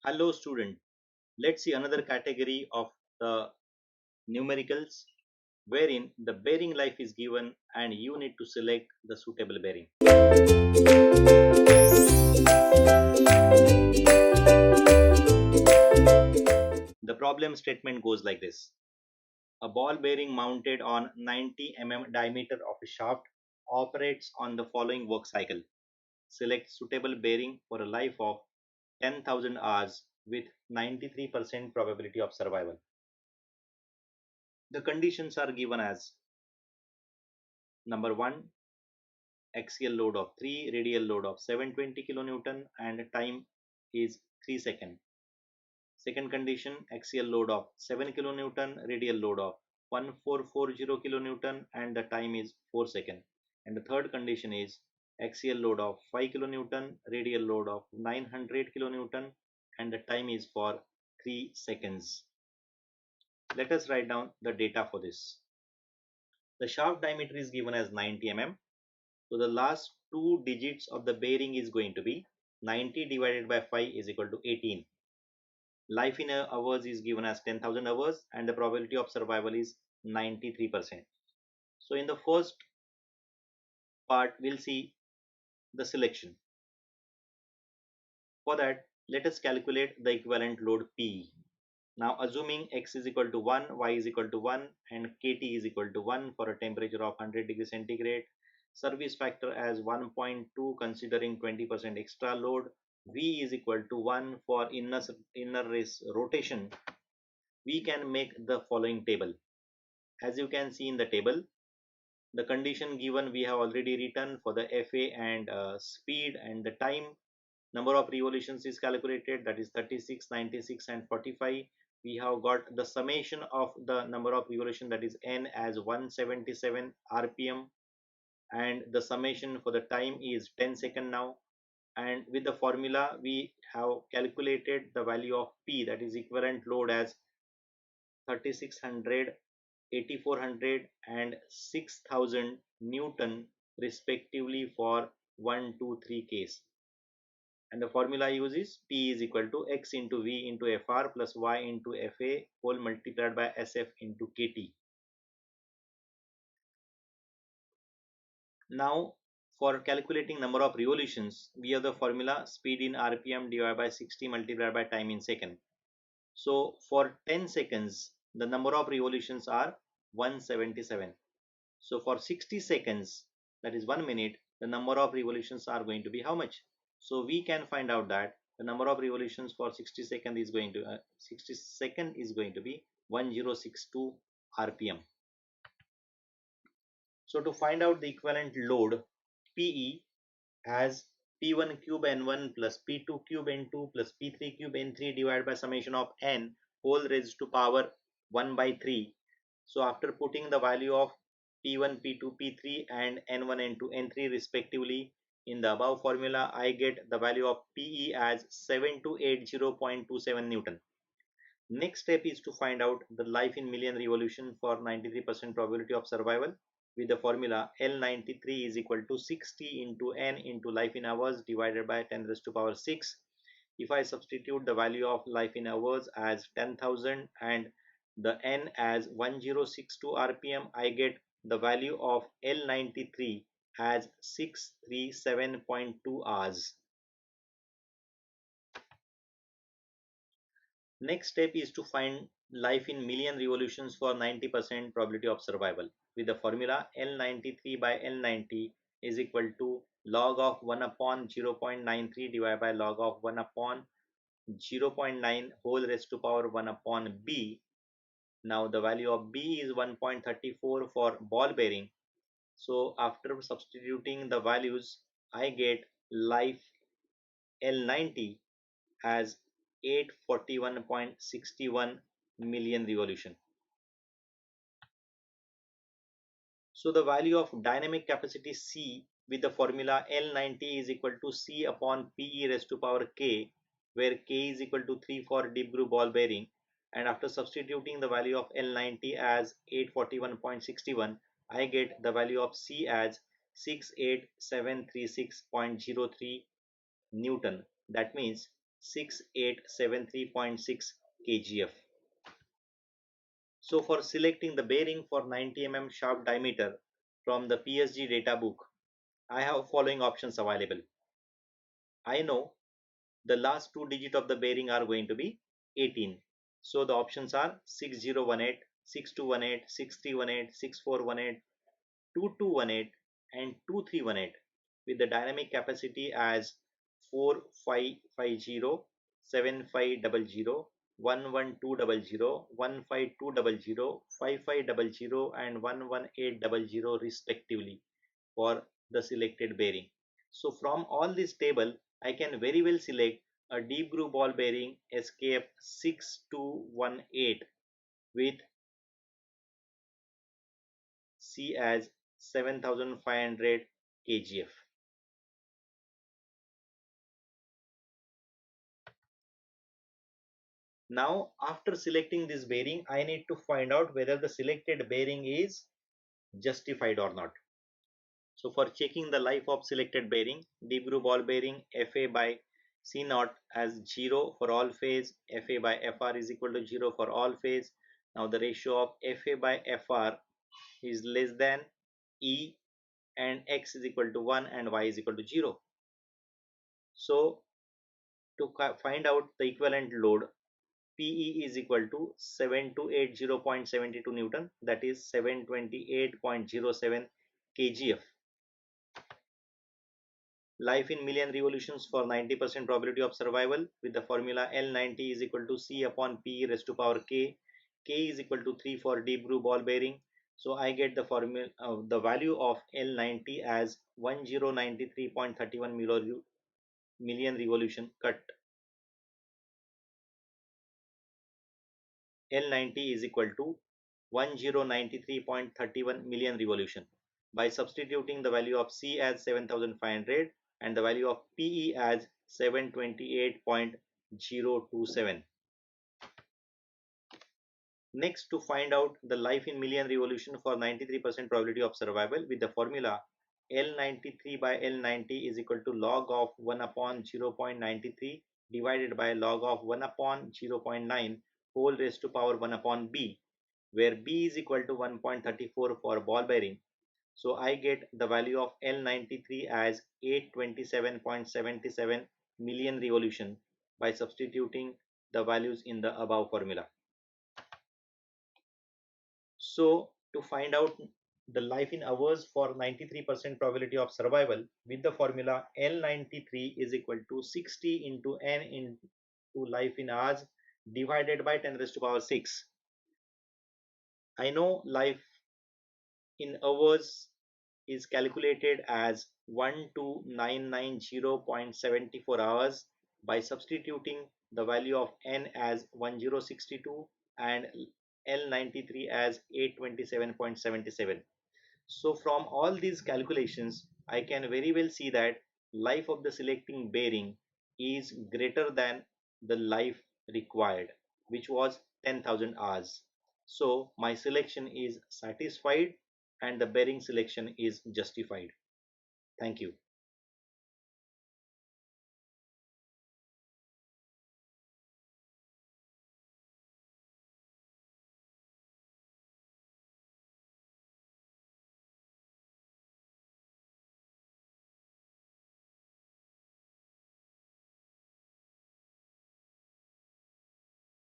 Hello student, let's see another category of the numericals wherein the bearing life is given and you need to select the suitable bearing. The problem statement goes like this. A ball bearing mounted on 90 diameter of a shaft operates on the following work cycle. Select suitable bearing for a life of 10,000 hours with 93% probability of survival. The conditions are given as number 1, axial load of 3, radial load of 720 kilonewton and time is 3 seconds. Second condition, axial load of 7 kilonewton, radial load of 1440 kilonewton and the time is 4 seconds. And the third condition is axial load of 5 kilonewton, radial load of 900 kilonewton and the time is for 3 seconds. Let us write down the data for this. The shaft diameter is given as 90 mm. So the last two digits of the bearing is going to be 90 divided by 5 is equal to 18. Life in hours is given as 10,000 hours and the probability of survival is 93%. So in the first part, we'll see the selection. For that, let us calculate the equivalent load P. Now assuming x is equal to 1, y is equal to 1 and kt is equal to 1 for a temperature of 100 degrees centigrade, service factor as 1.2 considering 20% extra load, v is equal to 1 for inner race rotation, we can make the following table. As you can see in the table, the condition given we have already written for the FA and speed and the time. Number of revolutions is calculated, that is 36, 96 and 45. We have got the summation of the number of revolution, that is n, as 177 rpm and the summation for the time is 10 second now. And with the formula we have calculated the value of P, that is equivalent load, as 3600, 8400 and 6000 Newton respectively for 1, 2, 3 case. And the formula uses P is equal to x into V into Fr plus y into Fa whole multiplied by Sf into Kt. Now for calculating number of revolutions, we have the formula speed in rpm divided by 60 multiplied by time in second. So for 10 seconds, the number of revolutions are 177. So for 60 seconds, that is 1 minute, the number of revolutions are going to be how much? So we can find out that the number of revolutions for 60 second is going to 60 second is going to be 1062 rpm. So to find out the equivalent load PE, as P1 cube N1 plus P2 cube N2 plus P3 cube N3 divided by summation of N whole raised to power 1 by 3. So after putting the value of P1, P2, P3 and N1, N2, N3 respectively in the above formula, I get the value of PE as 7280.27 Newton. Next step is to find out the life in million revolution for 93% probability of survival with the formula L93 is equal to 60 into N into life in hours divided by 10 raised to power 6. If I substitute the value of life in hours as 10,000 and the N as 1062 rpm, I get the value of L93 as 637.2 hours. Next step is to find life in million revolutions for 90% probability of survival with the formula L93 by L90 is equal to log of 1 upon 0.93 divided by log of 1 upon 0.9 whole raised to power 1 upon B. Now the value of B is 1.34 for ball bearing. So after substituting the values, I get life L90 as 841.61 million revolution. So the value of dynamic capacity C with the formula L90 is equal to C upon PE raised to power K, where K is equal to 3 for deep groove ball bearing, and after substituting the value of L90 as 841.61, I get the value of C as 68736.03 Newton. That means 6873.6 kgf. So for selecting the bearing for 90 shaft diameter from the PSG data book, I have following options available. I know the last two digits of the bearing are going to be 18. So the options are 6018, 6218, 6318, 6418, 2218 and 2318 with the dynamic capacity as 4550, 7500, 11200, 15200, 5500 and 11800 respectively for the selected bearing. So from all this table, I can very well select a deep groove ball bearing SKF 6218 with C as 7500 kgf. Now after selecting this bearing, I need to find out whether the selected bearing is justified or not. So for checking the life of selected bearing, deep groove ball bearing FA by C naught as 0 for all phase, FA by FR is equal to 0 for all phase. Now the ratio of FA by FR is less than E and X is equal to 1 and Y is equal to 0. So to find out the equivalent load, PE is equal to 7280.72 Newton, that is 728.07 kgf. Life in million revolutions for 90% probability of survival with the formula L90 is equal to C upon P raised to power K. K is equal to 3 for deep groove ball bearing. So I get the formula the value of L90 as 1093.31 million revolution cut. L90 is equal to 1093.31 million revolution. By substituting the value of C as 7500 and the value of PE as 728.027. Next, to find out the life in million revolution for 93% probability of survival with the formula L93 by L90 is equal to log of 1 upon 0.93 divided by log of 1 upon 0.9 whole raised to power 1 upon B, where B is equal to 1.34 for ball bearing. So I get the value of L93 as 827.77 million revolution by substituting the values in the above formula. So to find out the life in hours for 93% probability of survival with the formula L93 is equal to 60 into n into life in hours divided by 10 raised to power 6. I know life in hours is calculated as 12990.74 hours by substituting the value of n as 1062 and L93 as 827.77. So from all these calculations, I can very well see that life of the selecting bearing is greater than the life required, which was 10,000 hours. So my selection is satisfied and the bearing selection is justified. Thank you.